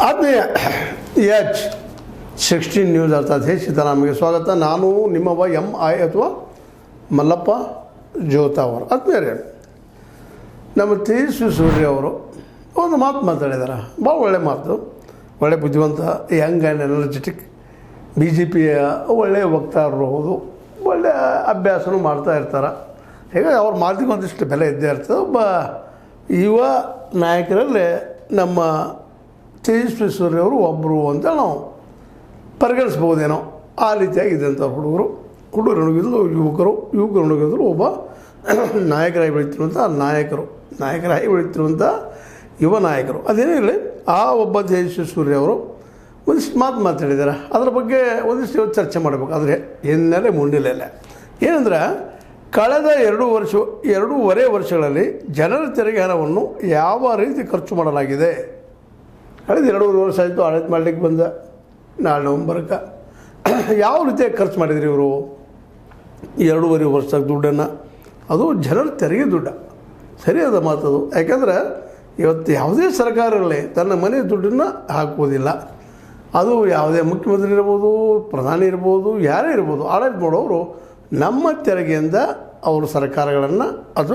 ಆತ್ಮೀಯ H16 news ಅರ್ಥಾತ್ ಸೀತಾರಾಮಗೆ ಸ್ವಾಗತ. ನಾನು ನಿಮ್ಮವ MI ಅಥವಾ ಮಲ್ಲಪ್ಪ ಜೋತಾವರ್. ಆತ್ಮೀಯರೇ, ನಮ್ಮ ತೇಜಸ್ವಿ ಸೂರ್ಯ ಅವರು ಒಂದು ಮಾತು ಮಾತಾಡಿದ್ದಾರೆ, ಭಾಳ ಒಳ್ಳೆಯ ಮಾತು, ಒಳ್ಳೆ ಬುದ್ಧಿವಂತ, ಯಂಗ್ ಆ್ಯಂಡ್ ಎನರ್ಜೆಟಿಕ್, BJPಯ ಒಳ್ಳೆಯ ವಕ್ತಾರರು ಹೌದು, ಒಳ್ಳೆಯ ಅಭ್ಯಾಸನೂ ಮಾಡ್ತಾ ಇರ್ತಾರೆ. ಹೀಗಾಗಿ ಅವ್ರ ಮಾತಿಗೆ ಒಂದಿಷ್ಟು ಬೆಲೆ ಇದ್ದೇ ಇರ್ತದೆ. ಒಬ್ಬ ಯುವ ನಾಯಕರಲ್ಲೇ ನಮ್ಮ ತೇಜಸ್ವಿ ಸೂರ್ಯ ಅವರು ಒಬ್ಬರು ಅಂತ ನಾವು ಪರಿಗಣಿಸ್ಬೋದೇನೋ. ಆ ರೀತಿಯಾಗಿದ್ದಂಥ ಹುಡುಗರು ಯುವಕರು ಒಬ್ಬ ನಾಯಕರಾಗಿ ಬೆಳೀತಿರುವಂಥ ನಾಯಕರಾಗಿ ಬೆಳೀತಿರುವಂಥ ಯುವ ನಾಯಕರು. ಅದೇನೇ ಇರಲಿ, ಆ ಒಬ್ಬ ತೇಜಸ್ವಿ ಸೂರ್ಯ ಅವರು ಒಂದಿಷ್ಟು ಮಾತಾಡಿದ್ದಾರೆ. ಅದರ ಬಗ್ಗೆ ಒಂದಿಷ್ಟು ಇವತ್ತು ಚರ್ಚೆ ಮಾಡಬೇಕು. ಆದರೆ ಹಿನ್ನೆಲೆ ಮುಂಡಿಲ್ಲ ಏನಂದ್ರೆ, ಕಳೆದ 2.5 ವರ್ಷಗಳಲ್ಲಿ ಜನರ ತೆರಿಗೆ ಹಣವನ್ನು ಯಾವ ರೀತಿ ಖರ್ಚು ಮಾಡಲಾಗಿದೆ. ಕಳೆದ 2.5 ವರ್ಷ ಆಯಿತು ಆಡಳಿತ ಮಾಡಲಿಕ್ಕೆ ಬಂದ, ನಾಳೆ ನವಂಬರ್ಗೆ ಯಾವ ರೀತಿಯಾಗಿ ಖರ್ಚು ಮಾಡಿದ್ರಿ ಇವರು 2.5 ವರ್ಷದ ದುಡ್ಡನ್ನು? ಅದು ಜನರ ತೆರಿಗೆ ದುಡ್ಡು, ಸರಿಯಾದ ಮಾತದು. ಯಾಕಂದರೆ ಇವತ್ತು ಯಾವುದೇ ಸರ್ಕಾರ ಇರಲಿ ತನ್ನ ಮನೆ ದುಡ್ಡನ್ನು ಹಾಕುವುದಿಲ್ಲ. ಅದು ಯಾವುದೇ ಮುಖ್ಯಮಂತ್ರಿ ಇರ್ಬೋದು, ಪ್ರಧಾನಿ ಇರ್ಬೋದು, ಯಾರೇ ಇರ್ಬೋದು, ಆಡಳಿತ ಮಾಡೋರು ನಮ್ಮ ತೆರಿಗೆಯಿಂದ ಅವರು ಸರ್ಕಾರಗಳನ್ನು ಅಥವಾ